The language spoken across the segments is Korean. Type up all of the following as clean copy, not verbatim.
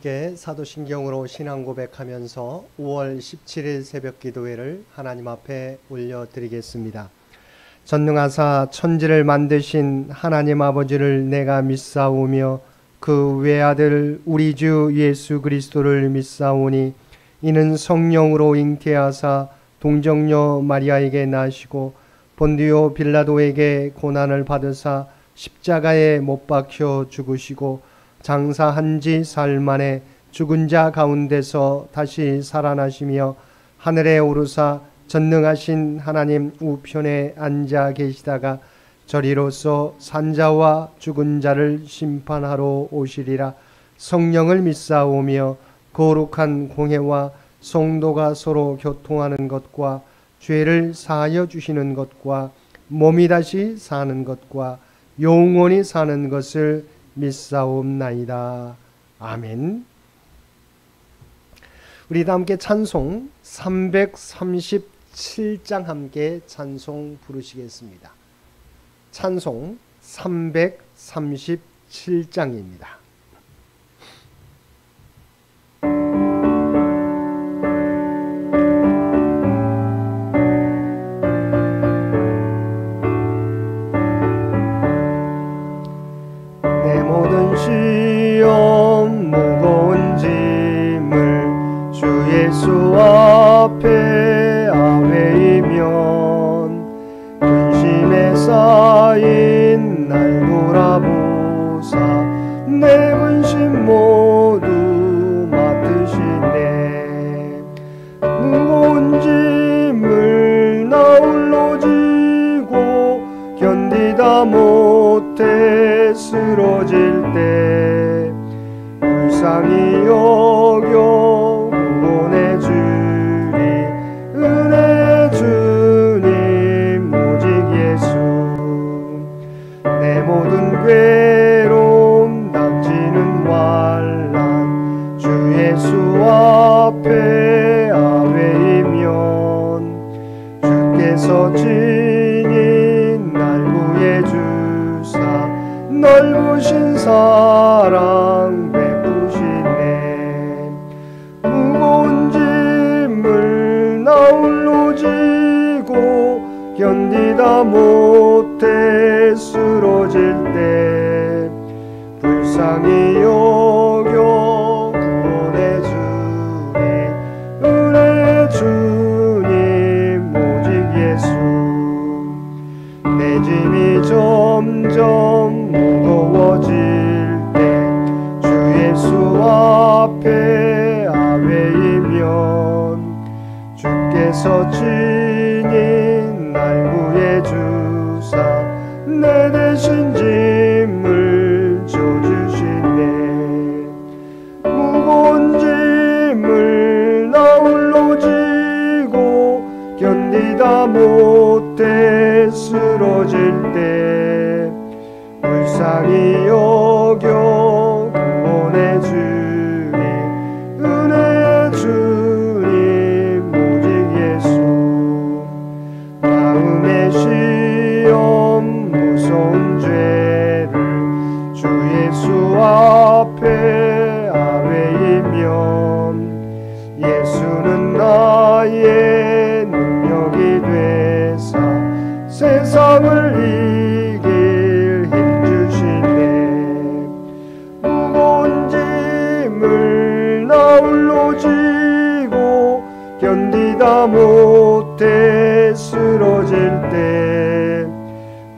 함께 사도신경으로 신앙 고백하면서 5월 17일 새벽 기도회를 하나님 앞에 올려드리겠습니다. 전능하사 천지를 만드신 하나님 아버지를 내가 믿사오며 그 외아들 우리 주 예수 그리스도를 믿사오니 이는 성령으로 잉태하사 동정녀 마리아에게 나시고 본디오 빌라도에게 고난을 받으사 십자가에 못 박혀 죽으시고 장사한 지 사흘 만에 죽은 자 가운데서 다시 살아나시며 하늘에 오르사 전능하신 하나님 우편에 앉아 계시다가 저리로서 산자와 죽은 자를 심판하러 오시리라. 성령을 믿사오며 거룩한 공회와 성도가 서로 교통하는 것과 죄를 사하여 주시는 것과 몸이 다시 사는 것과 영원히 사는 것을 믿사옵나이다. 아멘. 우리 다 함께 찬송 337장 함께 찬송 부르시겠습니다. 찬송 337장입니다. 시험 무거운 짐을 주 예수 앞에 아뢰이면 근심에 쌓인 날 돌아보사 내 근심 모두 맡으시네. 무거운 짐을 나 홀로 지고 견디다 못해 쓰러질 때 불쌍히 여겨 구원해 주리. 은혜 주님 오직 예수. 내 모든 괴로움 닥치는 환난 주 예수 앞에 아뢰이면 주께서 친히 날 구해 주사 넓으신 사랑 베푸시네. 무거운 짐을 나 홀로 지고 견디다 못해 쓰러질 때 불쌍히 여겨 구원해 주리. 은혜 주님 오직 예수. 내 짐이 점점 무거워질 때 주 예수 앞에 아뢰이면 주께서 친히 날 구해 주사 내 대신 짐을 져주시네. 무거운 짐을 나 홀로 지고 견디다 못해 쓰러질 때 불쌍히 여겨 구원해 주리. 은혜 주님 오직 예수. 다음에 시험 무서운 죄를 주 예수 앞에 아뢰이면 예수는 나의 능력이 되사 세상을 이길 힘 주시네. 무거운 짐을 나 홀로 지고 견디다 못해 쓰러질 때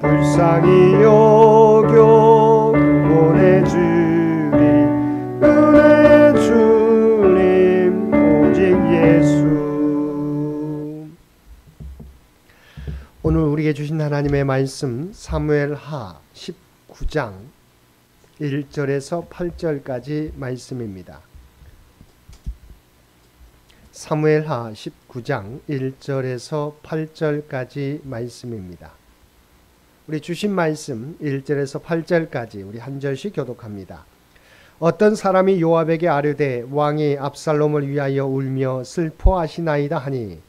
불쌍히 여겨 구원해 주리. 은혜 주님 오직 예수. 오늘 우리에게 주신 하나님의 말씀 사무엘하 19장 1절에서 8절까지 말씀입니다. 사무엘하 19장 1절에서 8절까지 말씀입니다. 우리 주신 말씀 1절에서 8절까지 우리 한 절씩 교독합니다. 어떤 사람이 요압에게 아뢰되 왕이 압살롬을 위하여 울며 슬퍼하시나이다 하니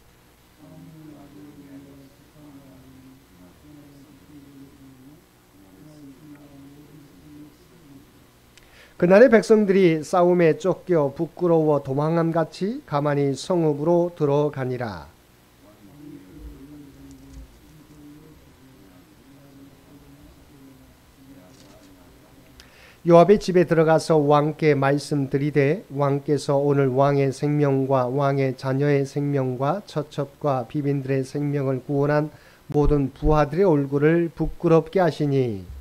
그날의 백성들이 싸움에 쫓겨 부끄러워 도망함 같이 가만히 성읍으로 들어가니라. 요압의 집에 들어가서 왕께 말씀드리되 왕께서 오늘 왕의 생명과 왕의 자녀의 생명과 처첩과 비빈들의 생명을 구원한 모든 부하들의 얼굴을 부끄럽게 하시니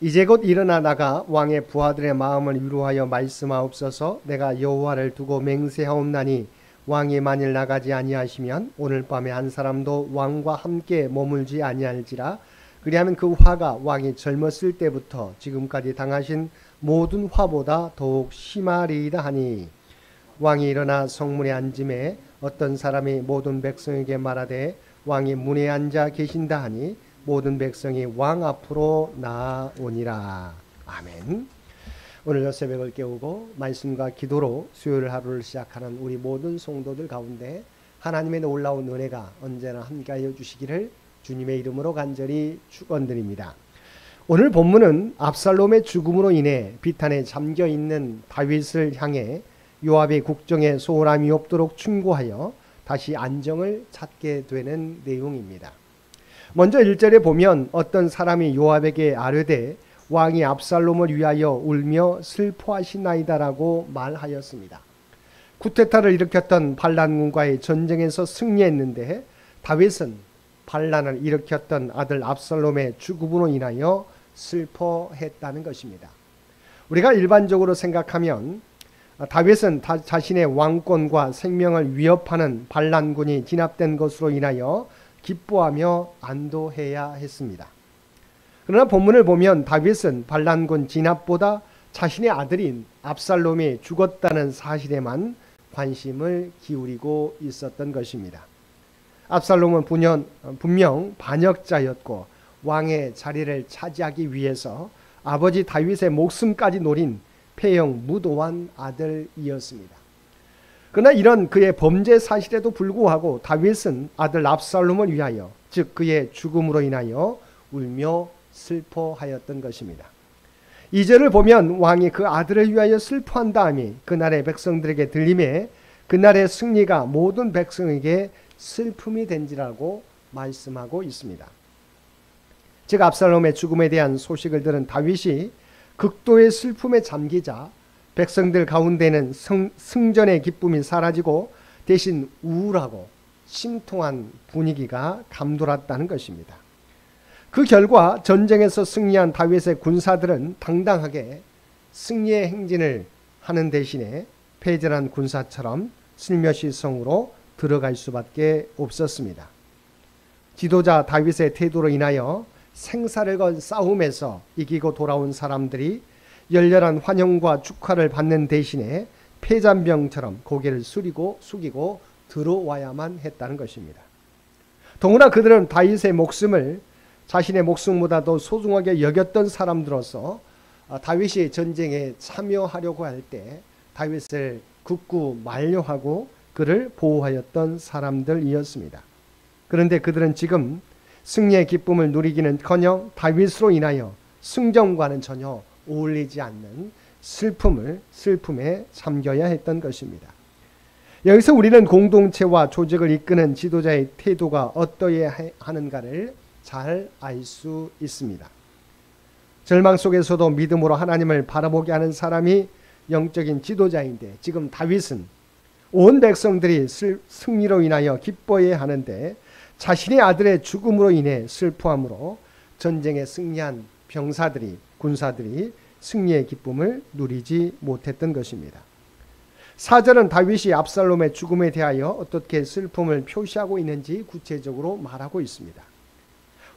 이제 곧 일어나 나가 왕의 부하들의 마음을 위로하여 말씀하옵소서. 내가 여호와를 두고 맹세하옵나니 왕이 만일 나가지 아니하시면 오늘 밤에 한 사람도 왕과 함께 머물지 아니할지라. 그리하면 그 화가 왕이 젊었을 때부터 지금까지 당하신 모든 화보다 더욱 심하리이다 하니 왕이 일어나 성문에 앉음에 어떤 사람이 모든 백성에게 말하되 왕이 문에 앉아 계신다 하니 모든 백성이 왕 앞으로 나아오니라. 아멘. 오늘 새벽을 깨우고 말씀과 기도로 수요일 하루를 시작하는 우리 모든 성도들 가운데 하나님의 놀라운 은혜가 언제나 함께하여 주시기를 주님의 이름으로 간절히 축원드립니다. 오늘 본문은 압살롬의 죽음으로 인해 비탄에 잠겨있는 다윗을 향해 요압의 국정에 소홀함이 없도록 충고하여 다시 안정을 찾게 되는 내용입니다. 먼저 1절에 보면 어떤 사람이 요압에게 아뢰되 왕이 압살롬을 위하여 울며 슬퍼하시나이다라고 말하였습니다. 쿠데타를 일으켰던 반란군과의 전쟁에서 승리했는데 다윗은 반란을 일으켰던 아들 압살롬의 죽음으로 인하여 슬퍼했다는 것입니다. 우리가 일반적으로 생각하면 다윗은 자신의 왕권과 생명을 위협하는 반란군이 진압된 것으로 인하여 기뻐하며 안도해야 했습니다. 그러나 본문을 보면 다윗은 반란군 진압보다 자신의 아들인 압살롬이 죽었다는 사실에만 관심을 기울이고 있었던 것입니다. 압살롬은 분명 반역자였고 왕의 자리를 차지하기 위해서 아버지 다윗의 목숨까지 노린 폐영 무도한 아들이었습니다. 그러나 이런 그의 범죄 사실에도 불구하고 다윗은 아들 압살롬을 위하여, 즉 그의 죽음으로 인하여 울며 슬퍼하였던 것입니다. 2절을 보면 왕이 그 아들을 위하여 슬퍼한 다음에 그날의 백성들에게 들림에 그날의 승리가 모든 백성에게 슬픔이 된지라고 말씀하고 있습니다. 즉 압살롬의 죽음에 대한 소식을 들은 다윗이 극도의 슬픔에 잠기자 백성들 가운데는 승전의 기쁨이 사라지고 대신 우울하고 심통한 분위기가 감돌았다는 것입니다. 그 결과 전쟁에서 승리한 다윗의 군사들은 당당하게 승리의 행진을 하는 대신에 패전한 군사처럼 슬며시 성으로 들어갈 수밖에 없었습니다. 지도자 다윗의 태도로 인하여 생사를 건 싸움에서 이기고 돌아온 사람들이 열렬한 환영과 축하를 받는 대신에 패잔병처럼 고개를 숙이고 들어와야만 했다는 것입니다. 더구나 그들은 다윗의 목숨을 자신의 목숨보다 더 소중하게 여겼던 사람들로서 다윗이 전쟁에 참여하려고 할 때 다윗을 굳고 만류하고 그를 보호하였던 사람들이었습니다. 그런데 그들은 지금 승리의 기쁨을 누리기는커녕 다윗으로 인하여 승전과는 전혀 어울리지 않는 슬픔에 잠겨야 했던 것입니다. 여기서 우리는 공동체와 조직을 이끄는 지도자의 태도가 어떠해야 하는가를 잘 알 수 있습니다. 절망 속에서도 믿음으로 하나님을 바라보게 하는 사람이 영적인 지도자인데 지금 다윗은 온 백성들이 승리로 인하여 기뻐해야 하는데 자신의 아들의 죽음으로 인해 슬퍼함으로 전쟁에 승리한 군사들이 승리의 기쁨을 누리지 못했던 것입니다. 4절은 다윗이 압살롬의 죽음에 대하여 어떻게 슬픔을 표시하고 있는지 구체적으로 말하고 있습니다.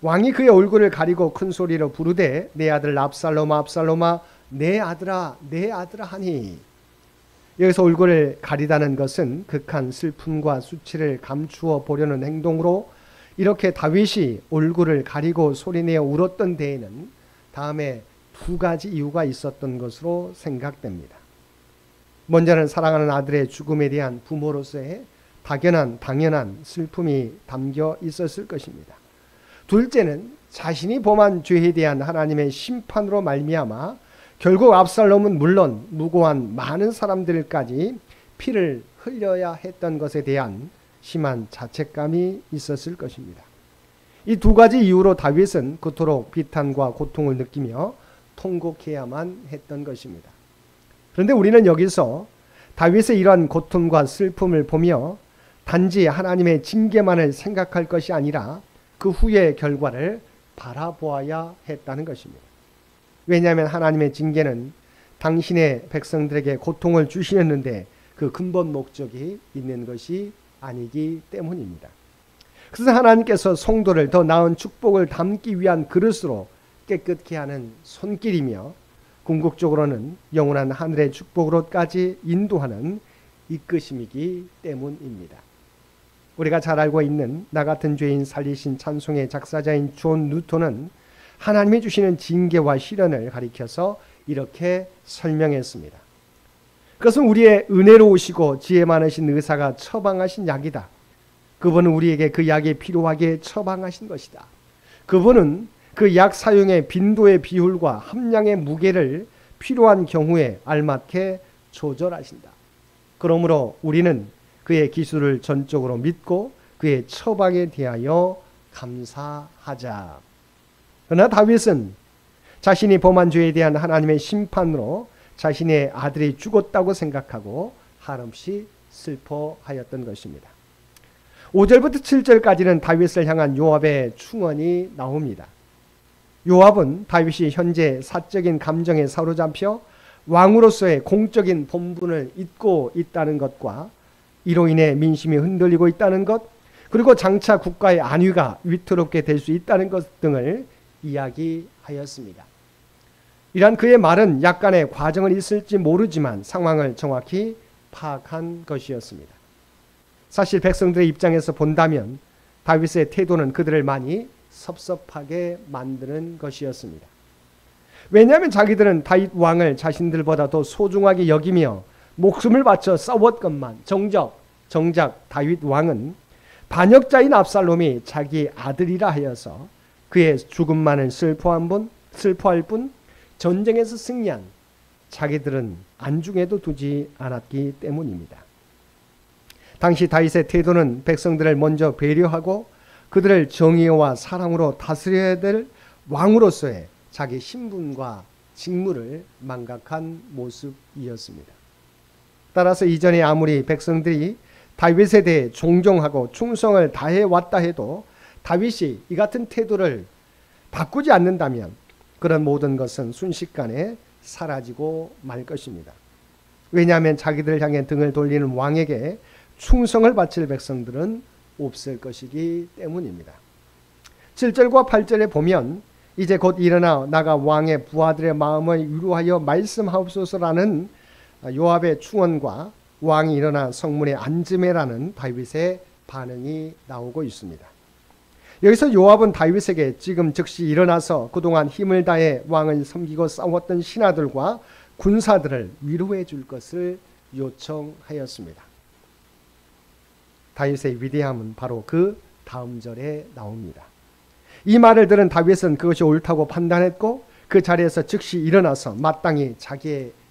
왕이 그의 얼굴을 가리고 큰 소리로 부르되 내 아들 압살롬아 압살롬아 내 아들아 내 아들아 하니, 여기서 얼굴을 가리다는 것은 극한 슬픔과 수치를 감추어 보려는 행동으로 이렇게 다윗이 얼굴을 가리고 소리내어 울었던 데에는 다음에 두 가지 이유가 있었던 것으로 생각됩니다. 먼저는 사랑하는 아들의 죽음에 대한 부모로서의 당연한 슬픔이 담겨 있었을 것입니다. 둘째는 자신이 범한 죄에 대한 하나님의 심판으로 말미암아 결국 압살롬은 물론 무고한 많은 사람들까지 피를 흘려야 했던 것에 대한 심한 자책감이 있었을 것입니다. 이 두 가지 이유로 다윗은 그토록 비탄과 고통을 느끼며 통곡해야만 했던 것입니다. 그런데 우리는 여기서 다윗의 이러한 고통과 슬픔을 보며 단지 하나님의 징계만을 생각할 것이 아니라 그 후의 결과를 바라보아야 했다는 것입니다. 왜냐하면 하나님의 징계는 당신의 백성들에게 고통을 주시는데 그 근본 목적이 있는 것이 아니기 때문입니다. 그래서 하나님께서 성도를 더 나은 축복을 담기 위한 그릇으로 깨끗게 하는 손길이며 궁극적으로는 영원한 하늘의 축복으로까지 인도하는 이끄심이기 때문입니다. 우리가 잘 알고 있는 나 같은 죄인 살리신 찬송의 작사자인 존 누턴은 하나님이 주시는 징계와 시련을 가리켜서 이렇게 설명했습니다. 그것은 우리의 은혜로우시고 지혜 많으신 의사가 처방하신 약이다. 그분은 우리에게 그 약이 필요하게 처방하신 것이다. 그분은 그 약 사용의 빈도의 비율과 함량의 무게를 필요한 경우에 알맞게 조절하신다. 그러므로 우리는 그의 기술을 전적으로 믿고 그의 처방에 대하여 감사하자. 그러나 다윗은 자신이 범한 죄에 대한 하나님의 심판으로 자신의 아들이 죽었다고 생각하고 한없이 슬퍼하였던 것입니다. 5절부터 7절까지는 다윗을 향한 요압의 충언이 나옵니다. 요압은 다윗이 현재 사적인 감정에 사로잡혀 왕으로서의 공적인 본분을 잊고 있다는 것과 이로 인해 민심이 흔들리고 있다는 것, 그리고 장차 국가의 안위가 위태롭게 될 수 있다는 것 등을 이야기하였습니다. 이러한 그의 말은 약간의 과정은 있을지 모르지만 상황을 정확히 파악한 것이었습니다. 사실 백성들의 입장에서 본다면 다윗의 태도는 그들을 많이 섭섭하게 만드는 것이었습니다. 왜냐하면 자기들은 다윗 왕을 자신들보다 더 소중하게 여기며 목숨을 바쳐 싸웠건만 정작 다윗 왕은 반역자인 압살롬이 자기 아들이라 하여서 그의 죽음만을 슬퍼할 뿐 전쟁에서 승리한 자기들은 안중에도 두지 않았기 때문입니다. 당시 다윗의 태도는 백성들을 먼저 배려하고 그들을 정의와 사랑으로 다스려야 될 왕으로서의 자기 신분과 직무를 망각한 모습이었습니다. 따라서 이전에 아무리 백성들이 다윗에 대해 존경하고 충성을 다해왔다 해도 다윗이 이 같은 태도를 바꾸지 않는다면 그런 모든 것은 순식간에 사라지고 말 것입니다. 왜냐하면 자기들을 향해 등을 돌리는 왕에게 충성을 바칠 백성들은 없을 것이기 때문입니다. 7절과 8절에 보면 이제 곧 일어나 나가 왕의 부하들의 마음을 위로하여 말씀하옵소서라는 요압의 충언과 왕이 일어나 성문에 앉음해라는 다윗의 반응이 나오고 있습니다. 여기서 요압은 다윗에게 지금 즉시 일어나서 그동안 힘을 다해 왕을 섬기고 싸웠던 신하들과 군사들을 위로해 줄 것을 요청하였습니다. 다윗의 위대함은 바로 그 다음 절에 나옵니다. 이 말을 들은 다윗은 그것이 옳다고 판단했고 그 자리에서 즉시 일어나서 마땅히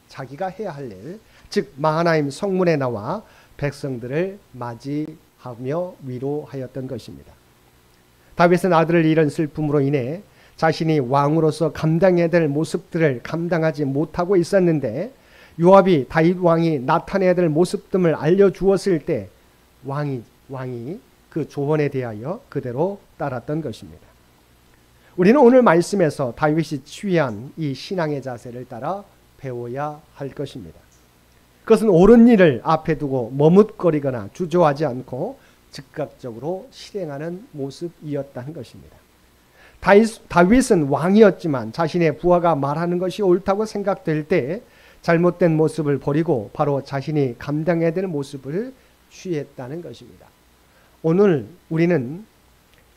자기가 해야 할 일, 즉 마하나임 성문에 나와 백성들을 맞이하며 위로하였던 것입니다. 다윗은 아들을 잃은 슬픔으로 인해 자신이 왕으로서 감당해야 될 모습들을 감당하지 못하고 있었는데 요압이 다윗 왕이 나타내야 될 모습들을 알려주었을 때 왕이 그 조언에 대하여 그대로 따랐던 것입니다. 우리는 오늘 말씀에서 다윗이 취한 이 신앙의 자세를 따라 배워야 할 것입니다. 그것은 옳은 일을 앞에 두고 머뭇거리거나 주저하지 않고 즉각적으로 실행하는 모습이었다는 것입니다. 다윗은 왕이었지만 자신의 부하가 말하는 것이 옳다고 생각될 때 잘못된 모습을 버리고 바로 자신이 감당해야 될 모습을 취했다는 것입니다. 오늘 우리는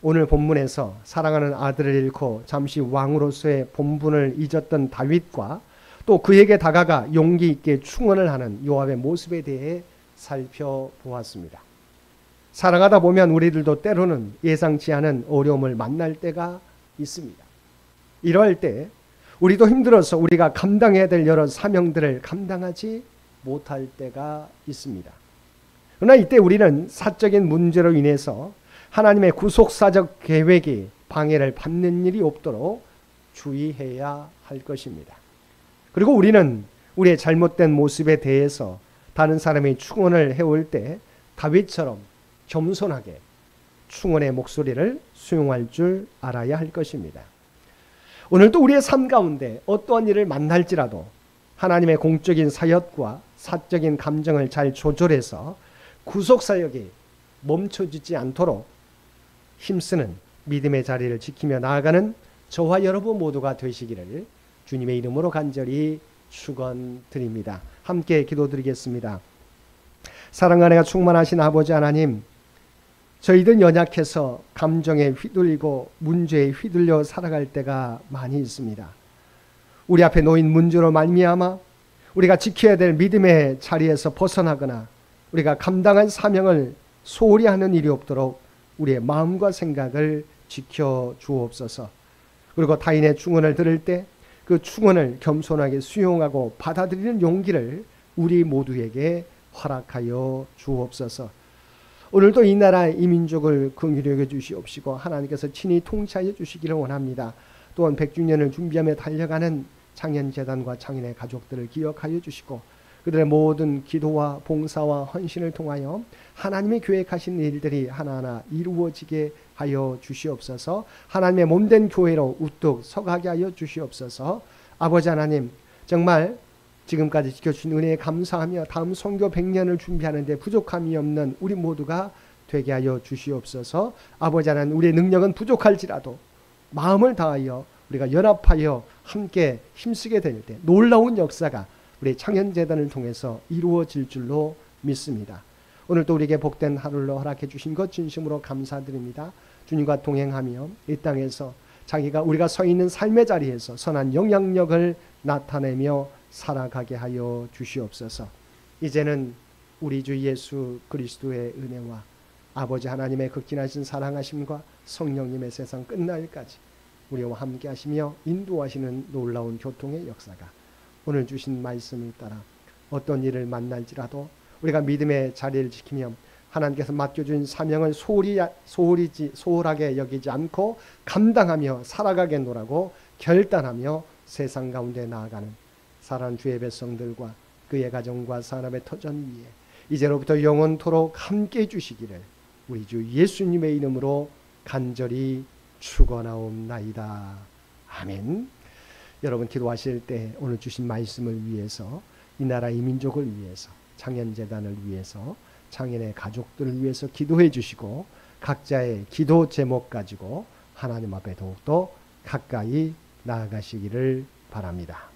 오늘 본문에서 사랑하는 아들을 잃고 잠시 왕으로서의 본분을 잊었던 다윗과 또 그에게 다가가 용기 있게 충언을 하는 요압의 모습에 대해 살펴보았습니다. 살아가다 보면 우리들도 때로는 예상치 않은 어려움을 만날 때가 있습니다. 이럴 때 우리도 힘들어서 우리가 감당해야 될 여러 사명들을 감당하지 못할 때가 있습니다. 그러나 이때 우리는 사적인 문제로 인해서 하나님의 구속사적 계획이 방해를 받는 일이 없도록 주의해야 할 것입니다. 그리고 우리는 우리의 잘못된 모습에 대해서 다른 사람이 충언을 해올 때 다윗처럼 겸손하게 충언의 목소리를 수용할 줄 알아야 할 것입니다. 오늘도 우리의 삶 가운데 어떠한 일을 만날지라도 하나님의 공적인 사역과 사적인 감정을 잘 조절해서 구속사역이 멈춰지지 않도록 힘쓰는 믿음의 자리를 지키며 나아가는 저와 여러분 모두가 되시기를 주님의 이름으로 간절히 축원드립니다. 함께 기도드리겠습니다. 사랑과 은혜가 충만하신 아버지 하나님, 저희들 연약해서 감정에 휘둘리고 문제에 휘둘려 살아갈 때가 많이 있습니다. 우리 앞에 놓인 문제로 말미암아 우리가 지켜야 될 믿음의 자리에서 벗어나거나 우리가 감당한 사명을 소홀히 하는 일이 없도록 우리의 마음과 생각을 지켜 주옵소서. 그리고 타인의 충언을 들을 때 그 충언을 겸손하게 수용하고 받아들이는 용기를 우리 모두에게 허락하여 주옵소서. 오늘도 이 나라 이 민족을 긍휼히 여겨 주시옵시고 하나님께서 친히 통치하여 주시기를 원합니다. 또한 100주년을 준비하며 달려가는 창현재단과 창현의 가족들을 기억하여 주시고 그들의 모든 기도와 봉사와 헌신을 통하여 하나님이 계획하신 일들이 하나하나 이루어지게 하여 주시옵소서. 하나님의 몸된 교회로 우뚝 서가게 하여 주시옵소서. 아버지 하나님, 정말 지금까지 지켜주신 은혜에 감사하며 다음 선교 100년을 준비하는데 부족함이 없는 우리 모두가 되게 하여 주시옵소서. 아버지 하나님, 우리의 능력은 부족할지라도 마음을 다하여 우리가 연합하여 함께 힘쓰게 될 때 놀라운 역사가 우리 창현재단을 통해서 이루어질 줄로 믿습니다. 오늘도 우리에게 복된 하루를 허락해 주신 것 진심으로 감사드립니다. 주님과 동행하며 이 땅에서 우리가 서 있는 삶의 자리에서 선한 영향력을 나타내며 살아가게 하여 주시옵소서. 이제는 우리 주 예수 그리스도의 은혜와 아버지 하나님의 극진하신 사랑하심과 성령님의 세상 끝날까지 우리와 함께 하시며 인도하시는 놀라운 교통의 역사가 오늘 주신 말씀을 따라 어떤 일을 만날지라도 우리가 믿음의 자리를 지키며 하나님께서 맡겨준 사명을 소홀하게 여기지 않고 감당하며 살아가겠노라고 결단하며 세상 가운데 나아가는 사랑하는 주의 백성들과 그의 가정과 산업의 터전 위에 이제로부터 영원토록 함께해 주시기를 우리 주 예수님의 이름으로 간절히 축원하옵나이다. 아멘. 여러분 기도하실 때 오늘 주신 말씀을 위해서 이 나라 이 민족을 위해서 창현재단을 위해서 창현의 가족들을 위해서 기도해 주시고 각자의 기도 제목 가지고 하나님 앞에 더욱더 가까이 나아가시기를 바랍니다.